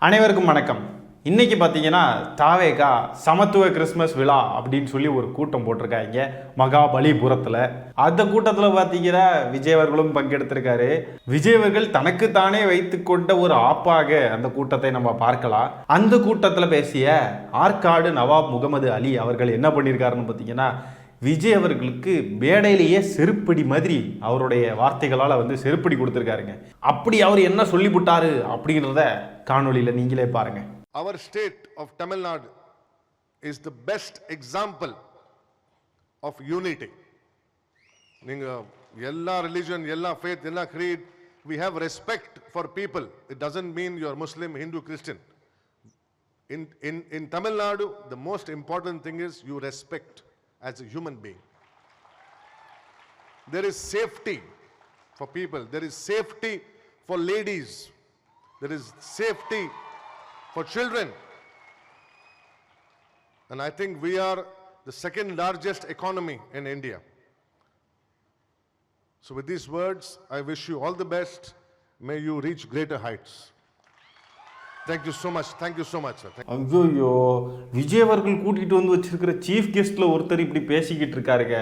அனைவருக்கும் வணக்கம். இன்னைக்கு பார்த்தீங்கன்னா தாவேகா சமத்துவ கிறிஸ்மஸ் விழா அப்படின்னு சொல்லி ஒரு கூட்டம் போட்டிருக்காங்க மகாபலிபுரத்தில். அந்த கூட்டத்தில் பார்த்தீங்கன்னா விஜய் அவர்களும் பங்கெடுத்திருக்காரு. விஜய் அவர்கள் தனக்குத்தானே வைத்துக்கொண்ட ஒரு ஆப்பாக அந்த கூட்டத்தை நம்ம பார்க்கலாம். அந்த கூட்டத்தில் பேசிய ஆற்காடு நவாப் முகமது அலி அவர்கள் என்ன பண்ணியிருக்காருன்னு பார்த்தீங்கன்னா, விஜய் அவர்களுக்கு மேடையிலேயே செருப்படி மாதிரி அவருடைய வார்த்தைகளால் செருப்படி கொடுத்துருக்காருங்க. அப்படி அவர் என்ன சொல்லிவிட்டாரு அப்படிங்கிறத காணொலியில் நீங்களே பாருங்க. Our state of Tamil Nadu is the best example of unity. Ninga ella religion, ella faith, ella creed, we have respect for people. It doesn't mean you are Muslim, Hindu, Christian. In Tamil Nadu, the most important thing is you respect as a human being. There is safety for people. There is safety for ladies. There is safety for children. And I think we are the second largest economy in India. So with these words, I wish you all the best. May you reach greater heights. Thank you so much. Thank you so much, sir. ஐயோ, விஜய் அவர்கள் கூட்டிகிட்டு வச்சிருக்கிற chief கெஸ்ட்ல ஒருத்தர் இப்படி பேசிக்கிட்டு இருக்காருங்க.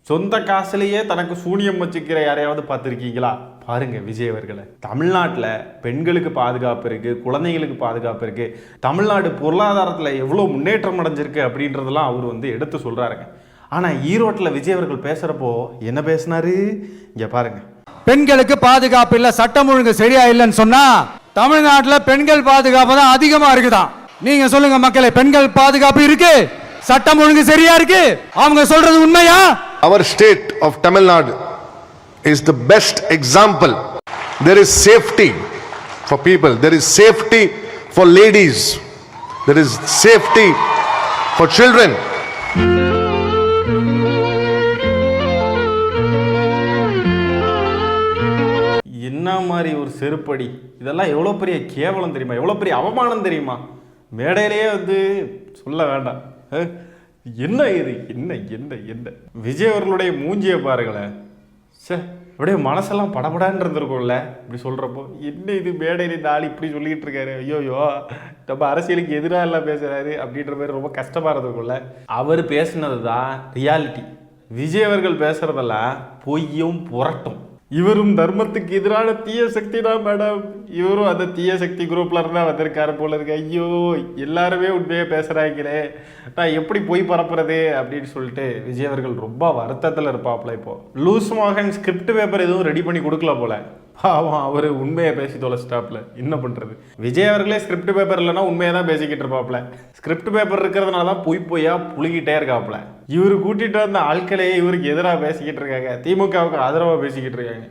சொந்த காசுலேயே தனக்கு சூனியம் வச்சுக்கிற யாரையாவது பார்த்துருக்கீங்களா? பாருங்க விஜய் அவர்களை. தமிழ்நாட்டில் பெண்களுக்கு பாதுகாப்பு இருக்கு, குழந்தைங்களுக்கு பாதுகாப்பு இருக்கு, தமிழ்நாடு பொருளாதாரத்தில் எவ்வளோ முன்னேற்றம் அடைஞ்சிருக்கு அப்படின்றதெல்லாம் அவர் எடுத்து சொல்றாருங்க. ஆனால் ஈரோட்டில் விஜய் அவர்கள் பேசுறப்போ என்ன பேசினாரு இங்க பாருங்க. பெண்களுக்கு பாதுகாப்பு இல்லை, சட்டம் ஒழுங்கு சரியா இல்லைன்னு சொன்னா தமிழ்நாட்டில் பெண்கள் பாதுகாப்பு தான் அதிகமா இருக்குதான். நீங்க சொல்லுங்க மக்களே, பெண்கள் பாதுகாப்பு இருக்கு, சட்டம் ஒழுங்கு சரியா இருக்கு, அவங்க சொல்றது உண்மையா? Our state of Tamil Nadu is the best example. There is safety for people. There is safety for ladies. There is safety for children. என்ன மாதிரி ஒரு செருப்படி! இதெல்லாம் எவ்வளோ பெரிய கேவலம் தெரியுமா? எவ்வளோ பெரிய அவமானம் தெரியுமா? மேடையிலேயே சொல்ல வேண்டாம். என்ன இது? என்ன என்ன என்ன விஜய் அவர்களுடைய மூஞ்சியை பாருங்களேன். சே, அப்படியே மனசெல்லாம் படபடான்னு இருந்திருக்கும்ல இப்படி சொல்கிறப்போ. என்ன இது மேடையில் இந்த ஆள் இப்படி சொல்லிக்கிட்டு இருக்காரு, ஐயோயோ நம்ம அரசியலுக்கு எதிராக எல்லாம் பேசுகிறாரு அப்படின்ற மாதிரி ரொம்ப கஷ்டமாக இருந்திருக்கும்ல. அவர் பேசுனது தான் ரியாலிட்டி. விஜய் அவர்கள் பேசுகிறதெல்லாம் பொய்யும் புரட்டும். இவரும் தர்மத்துக்கு எதிரான தீய சக்தி தான் மேடம். இவரும் அந்த தீய சக்தி குரூப்ல இருந்தா வந்திருக்காரு போல இருக்கு. ஐயோ, எல்லாருமே உண்மையே பேசுறாங்களே, நான் எப்படி போய் பரப்புறது அப்படின்னு சொல்லிட்டு விஜய் அவர்கள் ரொம்ப வருத்தத்தில் இருப்பாப்ல. இப்போ லூஸ் மோகன் ஸ்கிரிப்ட் பேப்பர் எதுவும் ரெடி பண்ணி கொடுக்கல போல. பாவம், அவர் உண்மையை பேசி தொலைச்சிட்டாப்ல. என்ன பண்றது? விஜய் அவர்களே ஸ்கிரிப்ட் பேப்பர் இல்லைன்னா உண்மையை தான் பேசிக்கிட்டு இருப்பாப்ல. ஸ்கிரிப்ட் பேப்பர் இருக்கிறதுனால தான் பொய்யா புழுகிட்டே இருக்காப்ல. இவரு கூட்டிட்டு வந்த ஆட்களையே இவருக்கு எதிராக பேசிக்கிட்டு இருக்காங்க, திமுகவுக்கு ஆதரவா பேசிக்கிட்டு இருக்காங்க.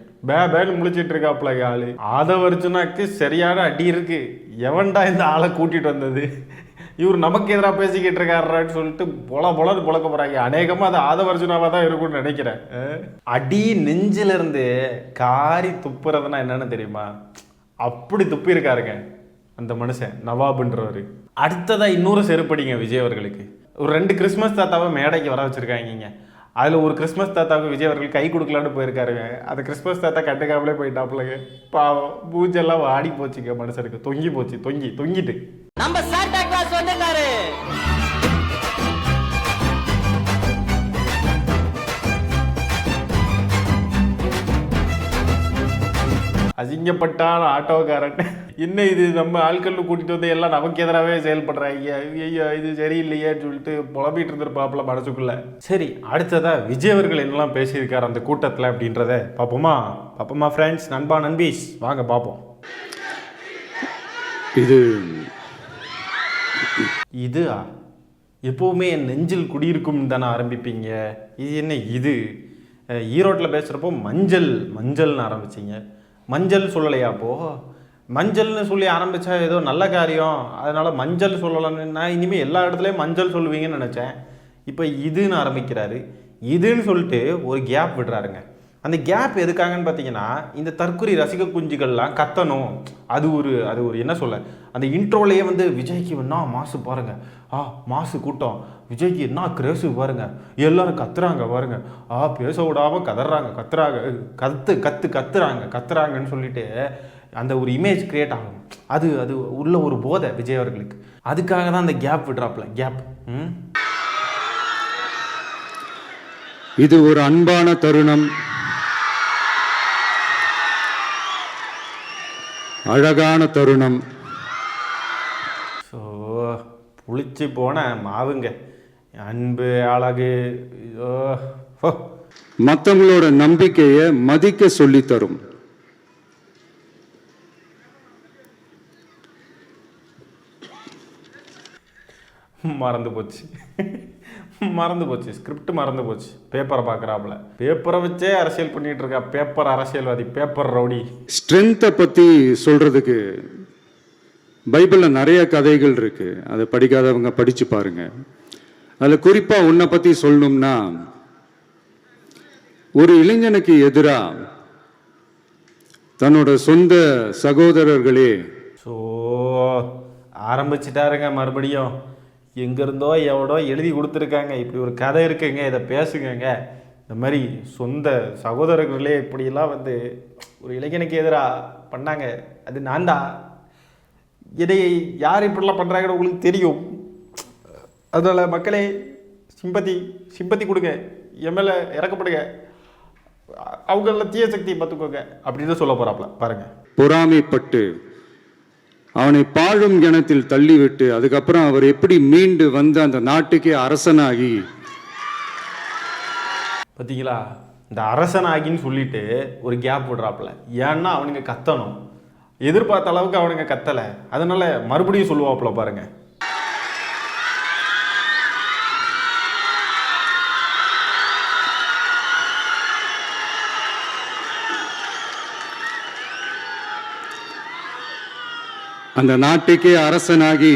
பேன்னு முழிச்சிட்டு இருக்காப்ல ஆளு. ஆதவர்ஜுனாக்கு சரியான அடி இருக்கு. எவன்டா இந்த ஆளை கூட்டிட்டு வந்தது? இவர் நமக்கு எதிராக பேசிக்கிட்டு இருக்காருன்னு சொல்லிட்டு பொலன்னு புழக்க போறாங்க. அநேகமா அது ஆதவர்ஜுனாவா தான் இருக்கும்னு நினைக்கிறேன். அடி நெஞ்சில இருந்து காரி துப்புறதுன்னா என்னன்னு தெரியுமா? அப்படி துப்பி இருக்காருங்க அந்த மனுஷன் நவாப்ன்றவர். அடுத்ததா இன்னொரு செருப்படிங்க விஜய் அவர்களுக்கு. ஒரு 2 கிறிஸ்மஸ் தாத்தாவை மேடைக்கு வர வச்சிருக்காங்க. அதில் ஒரு கிறிஸ்மஸ் தாத்தாவுக்கு விஜய் அவர்கள் கை கொடுக்கலான்னு போயிருக்காருங்க. அந்த கிறிஸ்மஸ் தாத்தா கட்டுக்காமலே போயிட்டாப்புலங்க. பாவம், பூஜெல்லாம் வாடி போச்சுங்க மனுஷனுக்கு. தொங்கி போச்சு, தொங்கிட்டு நம்ம சாண்டா கிளாஸ் வந்துட்டாரு. அசிங்கப்பட்டான ஆட்டோக்காரன். என்ன இது, நம்ம ஆட்கள் கூட்டிட்டு வந்து எல்லாம் நமக்கு எதிராகவே செயல்படுறாங்க, ஐயோ இது சரியில்லையேன்னு சொல்லிட்டு புலம்பிட்டு இருந்திருப்பாப்புல மனசுக்குள்ள. சரி, அடுத்ததா விஜய் அவர்கள் என்னெல்லாம் பேசியிருக்காரு அந்த கூட்டத்தில் அப்படின்றத பாப்போமா ஃப்ரெண்ட்ஸ், நண்பா நண்பீஸ், வாங்க பார்ப்போம். இது எப்பவுமே என் நெஞ்சில் குடியிருக்கும் தானே ஆரம்பிப்பீங்க. இது என்ன இது? ஈரோட்டில் பேசுகிறப்போ மஞ்சள்னு ஆரம்பிச்சிங்க. மஞ்சள் சொல்லலையா? அப்போ மஞ்சள்னு சொல்லி ஆரம்பித்தா ஏதோ நல்ல காரியம், அதனால் மஞ்சள் சொல்லலான்னு நான் இனிமேல் எல்லா இடத்துலையும் மஞ்சள் சொல்லுவீங்கன்னு நினச்சேன். இப்போ இதுன்னு ஆரம்பிக்கிறாரு. இதுன்னு சொல்லிட்டு ஒரு கேப் விடுறாருங்க. அந்த கேப் எதுக்காகன்னு பார்த்தீங்கன்னா, இந்த தற்குறி ரசிக குஞ்சுகள்லாம் கத்தணும். அது ஒரு என்ன சொல்ல, அந்த இன்ட்ரோலையே விஜய்க்கு என்ன மாசு பாருங்க, மாசு கூட்டம், விஜய்க்கு என்ன கிரேஸு பாருங்க, எல்லாரும் கத்துறாங்க பாருங்க, பேச விடாமல் கத்துறாங்கன்னு சொல்லிட்டு அந்த ஒரு இமேஜ் கிரியேட் ஆகும். அது அது உள்ள ஒரு போதை விஜய் அவர்களுக்கு. அதுக்காக தான் அந்த கேப் விடுறாப்புல கேப். இது ஒரு அன்பான தருணம், அழகான தருணம். ஸோ புளிச்சு போன மாவுங்க, அன்பு அழகு, மற்றவங்களோட நம்பிக்கையை மதிக்க சொல்லி தரும். மறந்து போச்சு மறந்து போச்சு, ஸ்கிரிப்ட் மறந்து போச்சு. பேப்பரை பார்க்குறாப்புல, பேப்பரை வச்சே அரசியல் பண்ணிட்டு இருக்கா. பேப்பர் அரசியல்வாதி, பேப்பர் ரவுடி. ஸ்ட்ரென்த்தை பற்றி சொல்றதுக்கு பைபிளில் நிறைய கதைகள் இருக்கு, அதை படிக்காதவங்க படிச்சு பாருங்க. அதில் குறிப்பாக உன்னை பற்றி சொல்லணும்னா, ஒரு இளைஞனுக்கு எதிராக தன்னோட சொந்த சகோதரர்களே. ஸோ ஆரம்பிச்சிட்டாருங்க மறுபடியும். எங்கேருந்தோ எவ்வளோ எழுதி கொடுத்துருக்காங்க, இப்படி ஒரு கதை இருக்குங்க, இதை பேசுங்கங்க. இந்த மாதிரி சொந்த சகோதரர்களே இப்படியெல்லாம் வந்து ஒரு இளைஞனுக்கு எதிராக பண்ணாங்க. அது நான் தான். இதை யார் இப்படிலாம் பண்ணுறாங்கன்னு உங்களுக்கு தெரியும். அதனால் மக்களே சிம்பத்தி கொடுங்க, எம்எல்ஏ இறக்கப்படுங்க, அவங்கள தீய சக்தியை பார்த்துக்கோங்க அப்படின்னு சொல்ல போகிறாப்புல பாருங்க. பொறாமைப்பட்டு அவனை பாழும் கிணத்தில் தள்ளிவிட்டு அதுக்கப்புறம் அவர் எப்படி மீண்டு வந்து அந்த நாட்டுக்கே அரசனாகி. பார்த்தீங்களா, இந்த அரசனாகின்னு சொல்லிட்டு ஒரு கேப் விடுறாப்புல. ஏன்னா அவனுங்க கத்தணும், எதிர்பார்த்த அளவுக்கு அவனுங்க கத்தலை, அதனால மறுபடியும் சொல்லுவாப்புல பாருங்க. அந்த நாட்டுக்கே அரசனாகி.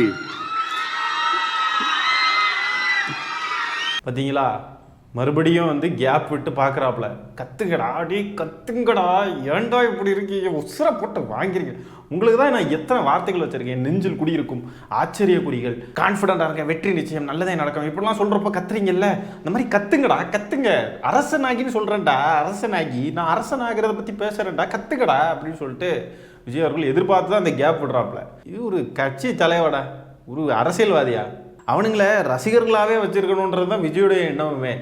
பார்த்தீங்களா, மறுபடியும் வந்து கேப் விட்டு பார்க்குறாப்புல. கத்துங்கடா, அடி கத்துங்கடா, ஏன்டா இப்படி இருக்கீங்க, உசுரை போட்டு வாங்கிறீங்க. உங்களுக்கு தான் நான் எத்தனை வார்த்தைகள் வச்சிருக்கேன். நெஞ்சில் குடியிருக்கும் ஆச்சரிய குறிகள், கான்ஃபிடண்டாக இருக்கேன், வெற்றி நிச்சயம், நல்லதே நடக்கும், இப்படிலாம் சொல்கிறப்ப கத்துறீங்கல்ல, இந்த மாதிரி கத்துங்கடா, கத்துங்க. அரசனாகின்னு சொல்கிறேன்டா, அரசனாகி நான் அரசனாகிறத பற்றி பேசுகிறேன்டா, கத்துக்கடா அப்படின்னு சொல்லிட்டு விஜய் அவர்கள் எதிர்பார்த்து தான் அந்த கேப் விடுறாப்புல. இது ஒரு கட்சி தலைவடா, ஒரு அரசியல்வாதியா, அவனுங்களை ரசிகர்களாகவே வச்சிருக்கணுன்றது தான் விஜயோடைய எண்ணமுமே.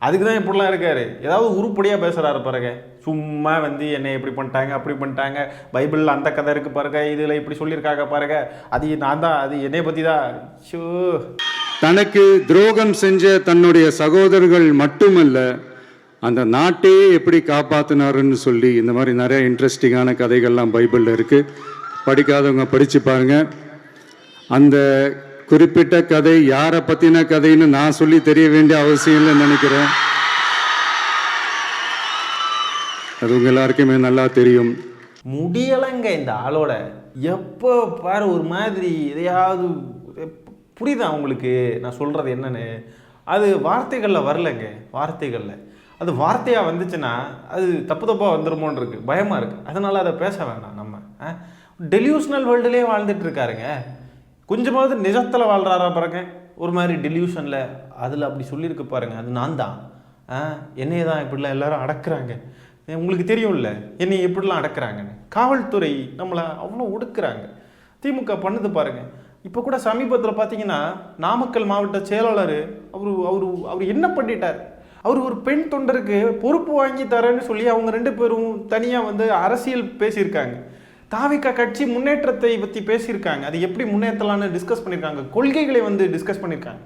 அதுக்கு தான் இப்படிலாம் இருக்காரு. ஏதாவது உருப்படியாக பேசுகிறாரு பாருங்க. சும்மா வந்து என்னை இப்படி பண்ணிட்டாங்க, அப்படி பண்ணிட்டாங்க, பைபிளில் அந்த கதை இருக்குது பாருங்க, இதில் இப்படி சொல்லியிருக்காங்க பாருங்க, அது நான் தான், அது என்னை பற்றி தான். ஷோ, தனக்கு துரோகம் செஞ்ச தன்னுடைய சகோதரர்கள் மட்டுமல்ல, அந்த நாட்டே எப்படி காப்பாற்றினாருன்னு சொல்லி இந்த மாதிரி நிறைய இன்ட்ரெஸ்டிங்கான கதைகள்லாம் பைபிளில் இருக்குது. படிக்காதவங்க படித்து பாருங்க. அந்த குறிப்பிட்ட கதை யாரை பற்றின கதைன்னு நான் சொல்லி தெரிய வேண்டிய அவசியம் இல்லைன்னு நினைக்கிறேன். அது உங்க எல்லாருக்குமே நல்லா தெரியும். முடியலைங்க இந்த ஆளோட. எப்போ பாரு ஒரு மாதிரி எதையாவது. புரியுதா உங்களுக்கு நான் சொல்கிறது என்னன்னு? அது வார்த்தைகளில் வரலைங்க, வார்த்தைகளில். அது வார்த்தையாக வந்துச்சுன்னா அது தப்பாக வந்துருமோன்னு இருக்குது, பயமாக இருக்குது. அதனால் அதை பேச வேண்டாம். நம்ம டெலியூஷனல் வேர்ல்டுலேயே வாழ்ந்துட்டு இருக்காருங்க. கொஞ்சமாவது நிஜத்தில் வாழ்கிறாரா பாருங்க, ஒரு மாதிரி டெலியூஷனில். அதில் அப்படி சொல்லியிருக்கு பாருங்க, அது நான் தான், என்னையே தான் இப்படிலாம் எல்லாரும் அடக்குறாங்க. உங்களுக்கு தெரியும்ல என்னை எப்படிலாம் அடக்குறாங்கன்னு. காவல்துறை நம்மளை அவ்வளோ ஒடுக்குறாங்க. திமுக பண்ணுது பாருங்க. இப்போ கூட சமீபத்தில் பார்த்தீங்கன்னா நாமக்கல் மாவட்ட செயலாளர் அவர் என்ன பண்ணிட்டார்? அவர் ஒரு பெண் தொண்டருக்கு பொறுப்பு வாங்கி தரேன்னு சொல்லி அவங்க 2 பேரும் தனியாக வந்து அரசியல் பேசியிருக்காங்க. தாவிக கட்சி முன்னேற்றத்தை பற்றி பேசியிருக்காங்க. அது எப்படி முன்னேற்றலான்னு டிஸ்கஸ் பண்ணியிருக்காங்க. கொள்கைகளை வந்து டிஸ்கஸ் பண்ணியிருக்காங்க.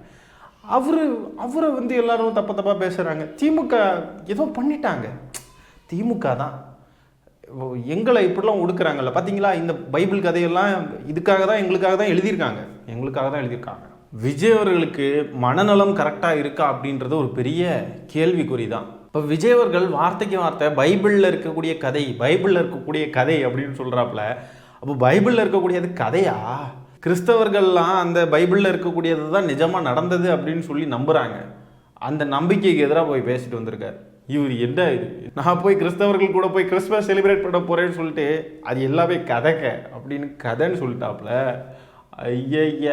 அவரை வந்து எல்லாரும் தப்பாக பேசுகிறாங்க. திமுக ஏதோ பண்ணிட்டாங்க. திமுக தான் எங்களை இப்படிலாம் ஒடுக்குறாங்கல்ல. பார்த்தீங்களா, இந்த பைபிள் கதையெல்லாம் இதுக்காக தான், எங்களுக்காக தான் எழுதியிருக்காங்க. விஜய் அவர்களுக்கு மனநலம் கரெக்டாக இருக்கா அப்படின்றது ஒரு பெரிய கேள்விக்குறி தான். இப்போ விஜய் அவர்கள் வார்த்தைக்கு வார்த்தை பைபிளில் இருக்கக்கூடிய கதை அப்படின்னு சொல்கிறாப்புல. அப்போ பைபிளில் இருக்கக்கூடியது கதையா? கிறிஸ்தவர்கள்லாம் அந்த பைபிளில் இருக்கக்கூடியது தான் நிஜமாக நடந்தது அப்படின்னு சொல்லி நம்புகிறாங்க. அந்த நம்பிக்கைக்கு எதிராக போய் பேசிட்டு வந்திருக்காரு. இவர் என்ன இது, நான் போய் கிறிஸ்தவர்கள் கூட போய் கிறிஸ்மஸ் செலிப்ரேட் பண்ண போகிறேன்னு சொல்லிட்டு அது எல்லாமே கதைன்னு சொல்லிட்டாப்புல. ஐய,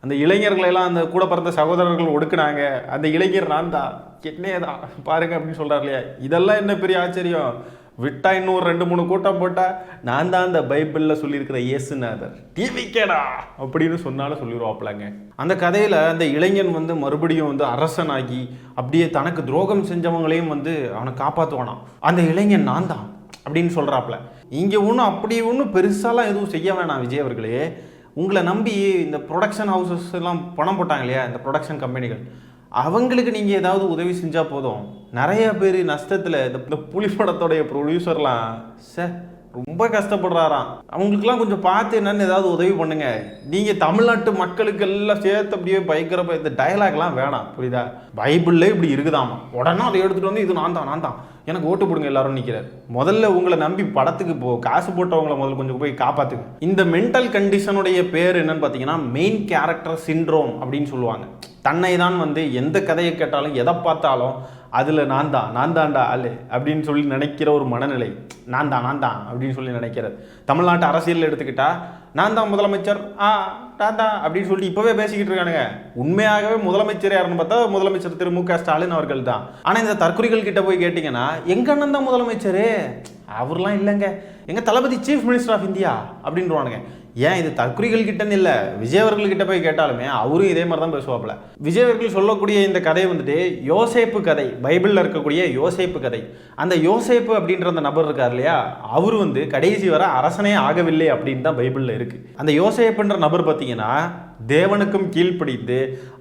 அந்த இளைஞர்களெல்லாம் அந்த கூட பிறந்த சகோதரர்கள் ஒடுக்குனாங்க, அந்த இளைஞர் நான் தான், என்னே தான் பாருங்க அப்படின்னு சொல்கிறார் இல்லையா. இதெல்லாம் என்ன பெரிய ஆச்சரியம்? விட்டா இன்னும் 2-3 கூட்டம் போட்டா நான் தான் அந்த பைபிளில் சொல்லியிருக்கிற இயேசுநாதர் டிவிக்கேடா அப்படின்னு சொன்னாலும் சொல்லிடுவாப்லங்க. அந்த கதையில் அந்த இளைஞன் வந்து மறுபடியும் வந்து அரசனாகி அப்படியே தனக்கு துரோகம் செஞ்சவங்களையும் வந்து அவனை காப்பாற்றுவானான். அந்த இளைஞன் நான் தான் அப்படின்னு சொல்கிறாப்புல. இங்கே ஒன்றும் அப்படி ஒன்றும் பெருசாலாம் எதுவும் செய்ய வேணாம் விஜய் அவர்களே. உங்களை நம்பி இந்த ப்ரொடக்ஷன் ஹவுசஸ் எல்லாம் பணம் போட்டாங்க இல்லையா, இந்த ப்ரொடக்ஷன் கம்பெனிகள், அவங்களுக்கு நீங்கள் ஏதாவது உதவி செஞ்சால் போதும். நிறைய பேர் நஷ்டத்தில் இந்த புலி படத்தோடைய ப்ரொடியூசர்லாம் ரொம்ப கஷ்டப்படுறாராம். அவங்களுக்குலாம் கொஞ்சம் பார்த்து என்னன்னு ஏதாவது உதவி பண்ணுங்க. நீங்கள் தமிழ்நாட்டு மக்களுக்கு எல்லாம் சேர்த்து அப்படியே பயங்கர இந்த டயலாக்லாம் வேணாம், புரியுதா? பைபிள்ல இப்படி இருக்குதாமா, உடனே அதை எடுத்துகிட்டு வந்து இது நான் தான் எனக்கு ஓட்டு போடுங்க எல்லாரும் நிற்கிறார். முதல்ல உங்களை நம்பி படத்துக்கு காசு போட்டவங்களை முதல்ல கொஞ்சம் போய் காப்பாற்றுங்க. இந்த மென்டல் கண்டிஷனுடைய பேர் என்னன்னு பார்த்தீங்கன்னா மெயின் கேரக்டர் சிண்ட்ரோம் அப்படின்னு சொல்லுவாங்க. தன்னை தான் வந்து எந்த கதையை கேட்டாலும் எதை பார்த்தாலும் அதில் நான் தான்டா ஆளு அப்படின்னு சொல்லி நினைக்கிற ஒரு மனநிலை. நான் தான் அப்படின்னு சொல்லி நினைக்கிறது. தமிழ்நாட்டு அரசியல் எடுத்துக்கிட்டா நான் தான் முதலமைச்சர் நான் தான் அப்படின்னு சொல்லிட்டு இப்போவே பேசிக்கிட்டு இருக்கானுங்க. உண்மையாகவே முதலமைச்சர் யாருன்னு பார்த்தா முதலமைச்சர் திரு மு க ஸ்டாலின் அவர்கள் தான். ஆனால் இந்த தற்குறிகள் கிட்ட போய் கேட்டிங்கன்னா எங்க அண்ணன் தான் முதலமைச்சர், அவர்லாம் இல்லைங்க, எங்கள் தளபதி சீஃப் மினிஸ்டர் ஆஃப் இந்தியா அப்படின்றானுங்க. ஏன் இது தற்குறிகள் கிட்டன்னு இல்லை, விஜய் அவர்கள்கிட்ட போய் கேட்டாலுமே அவரும் இதே மாதிரி தான் பேசுவாப்புல. விஜய் அவர்கள் சொல்லக்கூடிய இந்த கதை வந்துட்டு யோசேப்பு கதை, பைபிளில் இருக்கக்கூடிய யோசேப்பு கதை. அந்த யோசேப்பு அப்படின்ற அந்த நபர் இருக்கார் இல்லையா, அவர் வந்து கடைசி வரை அரசனே ஆகவில்லை அப்படின்னு தான் பைபிளில் இருக்கு. அந்த யோசேப்புன்ற நபர் பார்த்தீங்கன்னா தேவனுக்கும் கீழ்ப்படிந்து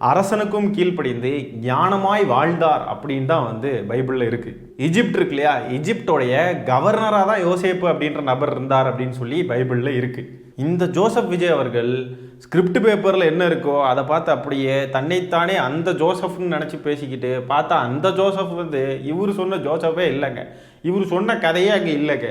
அரசனுக்கும் கீழ்ப்படிந்து ஞானமாய் வாழ்ந்தார் அப்படின்னு தான் வந்து பைபிளில் இருக்கு. எஜிப்ட் இருக்கு இல்லையா, எஜிப்டோடைய கவர்னராக தான் யோசேப்பு அப்படின்ற நபர் இருந்தார் அப்படின்னு சொல்லி பைபிளில் இருக்கு. இந்த ஜோசப் விஜய் அவர்கள் ஸ்கிரிப்ட் பேப்பரில் என்ன இருக்கோ அதை பார்த்து அப்படியே தன்னைத்தானே அந்த ஜோசப்னு நினச்சி பேசிக்கிட்டு பார்த்தா அந்த ஜோசப் வந்து இவர் சொன்ன ஜோசப்பே இல்லைங்க, இவர் சொன்ன கதையே அங்கே இல்லைங்க,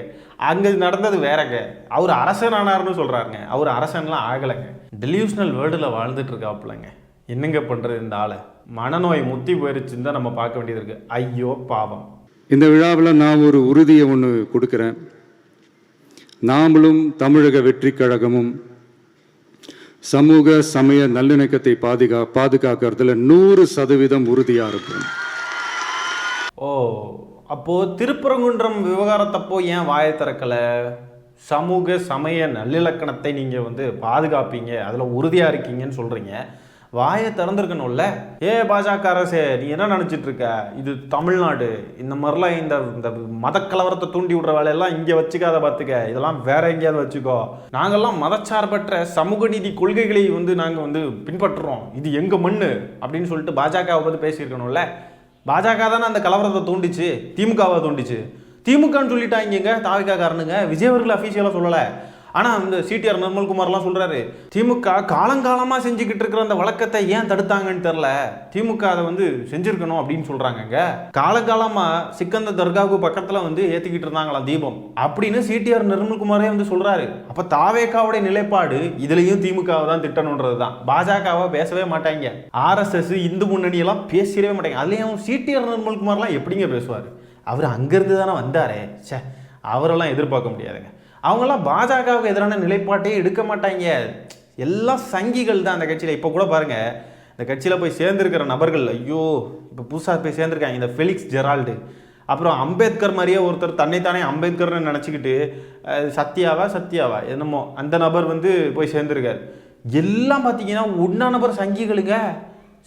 அங்கே நடந்தது வேறங்க, அவர் அரசன் ஆனார்னு சொல்கிறாருங்க. அவர் அரசன்லாம் ஆகலைங்க, டெலியூஷனல் வேர்ல்டில் வாழ்ந்துட்டு இருக்காப்புலங்க. என்னங்க பண்ணுறது இந்த ஆளை, மனநோய் முத்தி போயிருச்சுன்னு தான் நம்ம பார்க்க வேண்டியது இருக்குது. ஐயோ பாவம். இந்த விழாவில் நான் ஒரு உறுதியை ஒன்று கொடுக்குறேன். நாமளும் தமிழக வெற்றி கழகமும் சமூக சமய நல்லிணக்கத்தை பாதுகாக்கிறதுல 100% உறுதியாக இருக்கும். ஓ, அப்போது திருப்பரங்குன்றம் விவகாரத்தப்போ ஏன் வாயை திறக்கலை? சமூக சமய நல்லிலக்கணத்தை நீங்கள் வந்து பாதுகாப்பீங்க, அதில் உறுதியாக இருக்கீங்கன்னு சொல்கிறீங்க, வாயை திறந்துருக்கணும்ல. பாஜக அரசே, நீ என்ன நினச்சிட்டு இருக்க, இது தமிழ்நாடு, இந்த மாதிரிலாம் இந்த மதக்கலவரத்தை தூண்டி விடுற வேலையெல்லாம் இங்கே வச்சுக்காத, பார்த்துக்க, இதெல்லாம் வேற எங்கேயாவது வச்சுக்கோ. நாங்கள்லாம் மதச்சார்பற்ற சமூக நீதி கொள்கைகளை வந்து நாங்கள் வந்து பின்பற்றுறோம், இது எங்கள் மண்ணு அப்படின்னு சொல்லிட்டு பாஜகவை பற்றி பேசியிருக்கணும்ல. பாஜக தானே அந்த கலவரத்தை தூண்டிச்சு, திமுகவை தூண்டிச்சு. திமுகன்னு சொல்லிட்டாங்க தாவிக காரனுங்க, விஜய் அவர்கள் அஃபீஷியலாக சொல்லலை. ஆனால் இந்த சிடிஆர் நிர்மல்குமார்லாம் சொல்கிறாரு, திமுக காலங்காலமாக செஞ்சுக்கிட்டு இருக்கிற அந்த வழக்கத்தை ஏன் தடுத்தாங்கன்னு தெரில, திமுக அதை வந்து செஞ்சுருக்கணும் அப்படின்னு சொல்கிறாங்கங்க. காலங்காலமாக சிக்கந்த தர்காவுக்கு பக்கத்தில் வந்து ஏற்றிக்கிட்டு இருந்தாங்களாம் தீபம் அப்படின்னு சிடிஆர் நிர்மல்குமாரே வந்து சொல்கிறாரு. அப்போ தாவேக்காவுடைய நிலைப்பாடு இதுலேயும் திமுகவை தான் திட்டணுன்றது தான். பாஜகவை பேசவே மாட்டாங்க, ஆர்எஸ்எஸ் இந்து முன்னணியெல்லாம் பேசிடவே மாட்டாங்க. அதுலேயும் சிடிஆர் நிர்மல்குமார்லாம் எப்படிங்க பேசுவார், அவர் அங்கேருந்து தானே வந்தாரே, அவரெல்லாம் எதிர்பார்க்க முடியாதுங்க. அவங்களாம் பாஜகவுக்கு எதிரான நிலைப்பாட்டே எடுக்க மாட்டாங்க, எல்லாம் சங்கிகள் தான் அந்த கட்சியில். இப்போ கூட பாருங்கள், இந்த கட்சியில் போய் சேர்ந்துருக்கிற நபர்கள், ஐயோ இப்போ புதுசாக போய் சேர்ந்துருக்காங்க, இந்த ஃபெலிக்ஸ் ஜெரால்டு, அப்புறம் அம்பேத்கர் மாதிரியே ஒருத்தர் தன்னைத்தானே அம்பேத்கர்னு நினச்சிக்கிட்டு சத்யாவா என்னமோ அந்த நபர் வந்து போய் சேர்ந்துருக்கார். எல்லாம் பார்த்தீங்கன்னா ஒன்றா நபர் சங்கிகளுங்க,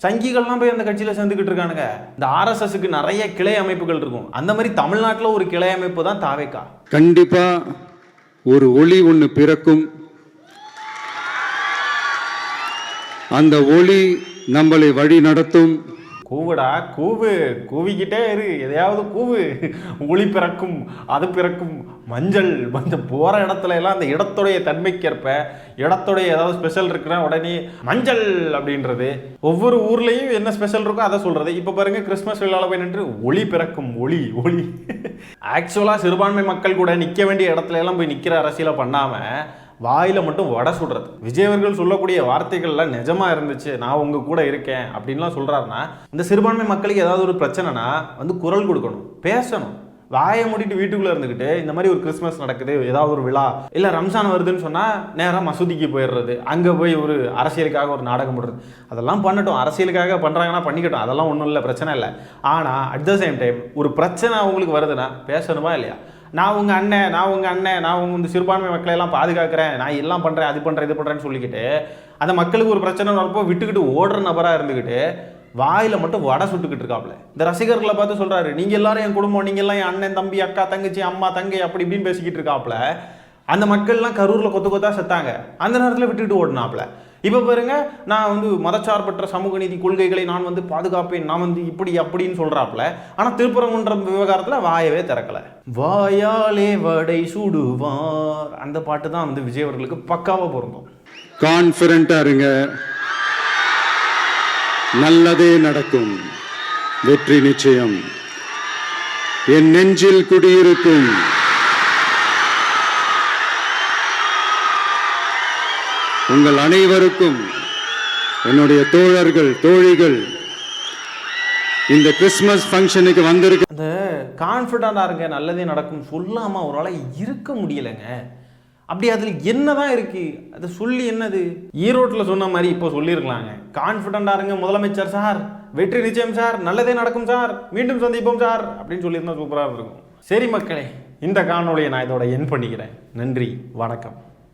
சங்கிகள்லாம் போய் அந்த கட்சியில் சேர்ந்துக்கிட்டு இருக்கானுங்க. இந்த ஆர்எஸ்எஸ்க்கு நிறைய கிளை அமைப்புகள் இருக்கும், அந்த மாதிரி தமிழ்நாட்டில் ஒரு கிளை அமைப்பு தான் தாவேக்கா. கண்டிப்பாக ஒரு ஒளி ஒன்று பிறக்கும், அந்த ஒளி நம்மளை வழி நடத்தும். கூவுடா கூவிக்கிட்டே இரு, எதையாவது கூவு, ஒளி பிறக்கும், அது பிறக்கும். மஞ்சள் போகிற இடத்துல எல்லாம் அந்த இடத்துடைய தன்மைக்கேற்ப இடத்துடைய ஏதாவது ஸ்பெஷல் இருக்குன்னா உடனே மஞ்சள் அப்படின்றது. ஒவ்வொரு ஊர்லேயும் என்ன ஸ்பெஷல் இருக்கோ அதை சொல்கிறது. இப்போ பாருங்கள், கிறிஸ்மஸ் விழாவில் போய் நின்று ஒளி பிறக்கும், ஒளி. ஆக்சுவலாக சிறுபான்மை மக்கள் கூட நிற்க வேண்டிய இடத்துல எல்லாம் போய் நிற்கிற அரசியலை பண்ணாமல் வாயில் மட்டும் வடை சுடுறது. விஜய் அவர்கள் சொல்லக்கூடிய வார்த்தைகள்லாம் நிஜமாக இருந்துச்சு, நான் உங்கள் கூட இருக்கேன் அப்படின்லாம் சொல்கிறாருன்னா, இந்த சிறுபான்மை மக்களுக்கு ஏதாவது ஒரு பிரச்சனைனா வந்து குரல் கொடுக்கணும், பேசணும். வாயை மூடிட்டு வீட்டுக்குள்ளே இருந்துக்கிட்டு இந்த மாதிரி ஒரு கிறிஸ்மஸ் நடக்குது, ஏதாவது ஒரு விழா இல்லை ரம்ஜான் வருதுன்னு சொன்னால் நேராக மசூதிக்கு போயிடுறது, அங்கே போய் ஒரு அரசியலுக்காக ஒரு நாடகம் போடுறது, அதெல்லாம் பண்ணட்டும், அரசியலுக்காக பண்ணுறாங்கன்னா பண்ணிக்கட்டும், அதெல்லாம் ஒன்றும் இல்லை, பிரச்சனை இல்லை. ஆனால் அட் த சேம் டைம் ஒரு பிரச்சனை அவங்களுக்கு வருதுன்னா பேசணுமா இல்லையா? நான் உங்கள் அண்ணன் நான் உங்கள் இந்த சிறுபான்மை மக்களை எல்லாம் பாதுகாக்கிறேன், நான் எல்லாம் பண்ணுறேன், அது பண்ணுறேன், இது பண்ணுறேன்னு சொல்லிக்கிட்டு அந்த மக்களுக்கு ஒரு பிரச்சனை வரப்போ விட்டுக்கிட்டு ஓடுற நபராக இருந்துக்கிட்டு வாயில் மட்டும் வடை சுட்டுக்கிட்டு இருக்காப்புல. இந்த ரசிகர்களை பார்த்து சொல்கிறாரு, நீங்கள் எல்லாரும் என் குடும்பம், நீங்கள் எல்லாம் என் அண்ணன் தம்பி அக்கா தங்கச்சி அம்மா தங்கை அப்படி இப்படின்னு பேசிக்கிட்டு இருக்காப்புல. அந்த மக்கள்லாம் கரூரில் கொத்து கொத்தா செத்தாங்க, அந்த நேரத்தில் விட்டுக்கிட்டு ஓடினாப்புல. இப்போ பாருங்க, நான் வந்து மதச்சார்பற்ற சமூக நீதி கொள்கைகளை நான் வந்து பாதுகாப்பேன், நான் வந்து இப்படி அப்படின்னு சொல்கிறாப்புல. ஆனால் திருப்பரங்குன்ற விவகாரத்தில் வாயவே திறக்கலை. வாயாலே வடை சுடுவார் அந்த பாட்டு தான் வந்து விஜய் அவர்களுக்கு பக்காவாக பொருந்தும். கான்ஃபிடண்டா இருங்க, நல்லதே நடக்கும், வெற்றி நிச்சயம், என் நெஞ்சில் குடியிருக்கும். உங்கள் அனைவருக்கும் என்னுடைய தோழர்கள் தோழிகள் இந்த கிறிஸ்மஸ் ஃபங்க்ஷனுக்கு வந்திருக்க அந்த கான்ஃபிடண்டாக இருங்க, நல்லதே நடக்கும் சொல்லாமல் ஒரு ஆளை இருக்க முடியலைங்க. அப்படி அதில் என்னதான் இருக்கு, அதை சொல்லி என்னது? ஈரோட்டில் சொன்ன மாதிரி இப்போ சொல்லியிருக்கலாங்க, கான்ஃபிடண்டாக இருங்க முதலமைச்சர் சார், வெற்றி நிச்சயம் சார், நல்லதே நடக்கும் சார், மீண்டும் சந்திப்போம் சார் அப்படின்னு சொல்லியிருந்தா சூப்பராக இருக்கும். சரி மக்களே, இந்த காணொலியை நான் இதோட என் பண்ணிக்கிறேன். நன்றி, வணக்கம்.